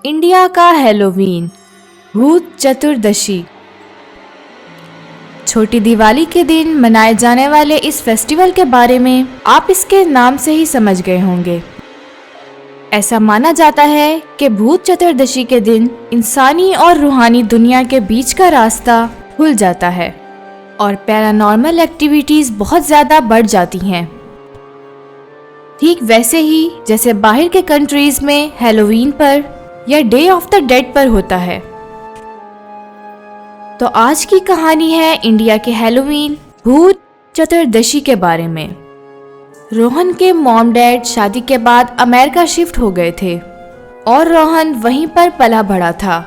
India का Halloween, भूत चतुर्दशी। छोटी दिवाली के दिन मनाए जाने वाले इस फेस्टिवल के बारे में आप इसके नाम से ही समझ गए होंगे। ऐसा माना जाता है कि भूत चतुर्दशी के दिन इंसानी और रूहानी दुनिया के बीच का रास्ता खुल जाता है और पैरानॉर्मल एक्टिविटीज बहुत ज़्यादा बढ़ जाती हैं। ठीक वैसे ही जैसे बाहर के कंट्रीज में हैलोवीन पर या डे ऑफ द डेड पर होता है। तो आज की कहानी है इंडिया के हैलोवीन भूत चतुर्दशी के बारे में। रोहन के मॉम डैड शादी के बाद अमेरिका शिफ्ट हो गए थे और रोहन वहीं पर पला बढ़ा था।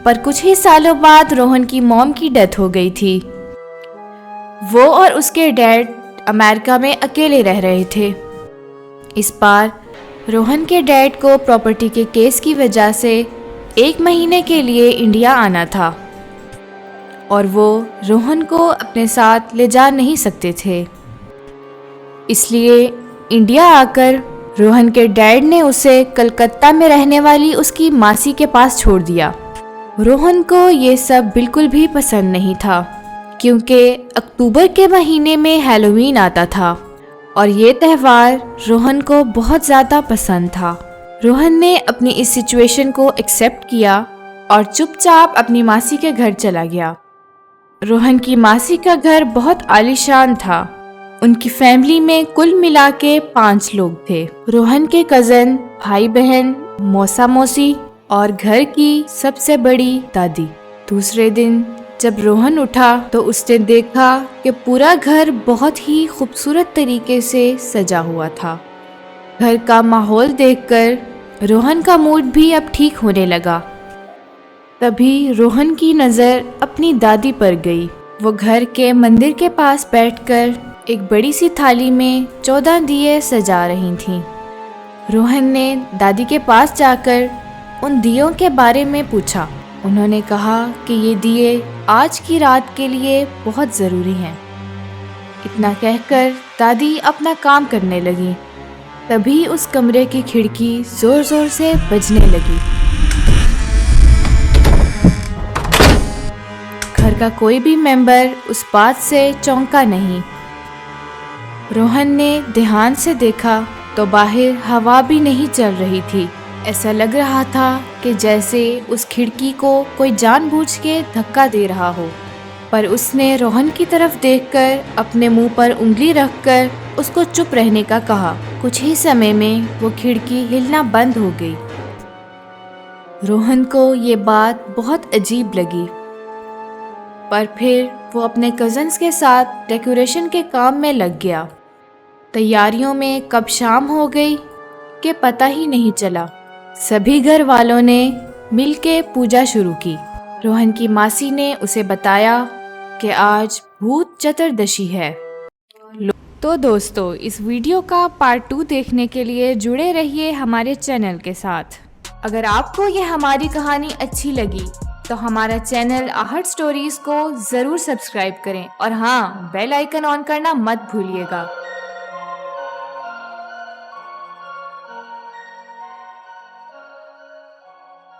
पर कुछ ही सालों बाद रोहन की मॉम की डेथ हो गई थी। वो और उसके डैड अमेरिका में अकेले रह रहे थे। इस बार रोहन के डैड को प्रॉपर्टी के केस की वजह से 1 महीने के लिए इंडिया आना था और वो रोहन को अपने साथ ले जा नहीं सकते थे। इसलिए इंडिया आकर रोहन के डैड ने उसे कलकत्ता में रहने वाली उसकी मासी के पास छोड़ दिया। रोहन को ये सब बिल्कुल भी पसंद नहीं था क्योंकि अक्टूबर के महीने में हैलोवीन आता था और ये त्यौहार रोहन को बहुत ज़्यादा पसंद था। रोहन ने अपनी इस सिचुएशन को एक्सेप्ट किया और चुपचाप अपनी मासी के घर चला गया। रोहन की मासी का घर बहुत आलीशान था। उनकी फैमिली में कुल मिला के 5 लोग थे। रोहन के कज़न, भाई बहन, मौसा मौसी और घर की सबसे बड़ी दादी। दूसरे दिन जब रोहन उठा तो उसने देखा कि पूरा घर बहुत ही खूबसूरत तरीके से सजा हुआ था। घर का माहौल देखकर रोहन का मूड भी अब ठीक होने लगा। तभी रोहन की नज़र अपनी दादी पर गई। वो घर के मंदिर के पास बैठकर एक बड़ी सी थाली में 14 दिए सजा रही थीं। रोहन ने दादी के पास जाकर उन दियों के बारे में पूछा। उन्होंने कहा कि ये दिए आज की रात के लिए बहुत ज़रूरी हैं। इतना कहकर दादी अपना काम करने लगी। तभी उस कमरे की खिड़की ज़ोर ज़ोर से बजने लगी। घर का कोई भी मेंबर उस बात से चौंका नहीं। रोहन ने ध्यान से देखा तो बाहर हवा भी नहीं चल रही थी। ऐसा लग रहा था कि जैसे उस खिड़की को कोई जानबूझ के धक्का दे रहा हो। पर उसने रोहन की तरफ देखकर अपने मुंह पर उंगली रखकर उसको चुप रहने का कहा। कुछ ही समय में वो खिड़की हिलना बंद हो गई। रोहन को ये बात बहुत अजीब लगी। पर फिर वो अपने कज़न्स के साथ डेकोरेशन के काम में लग गया। तैयारियों में कब शाम हो गई कि पता ही नहीं चला। सभी घर वालों ने मिलके पूजा शुरू की। रोहन की मासी ने उसे बताया कि आज भूत चतुर्दशी है। तो दोस्तों, इस वीडियो का पार्ट 2 देखने के लिए जुड़े रहिए हमारे चैनल के साथ। अगर आपको यह हमारी कहानी अच्छी लगी तो हमारा चैनल आहट स्टोरीज को ज़रूर सब्सक्राइब करें और हाँ, बेल आइकन ऑन करना मत भूलिएगा।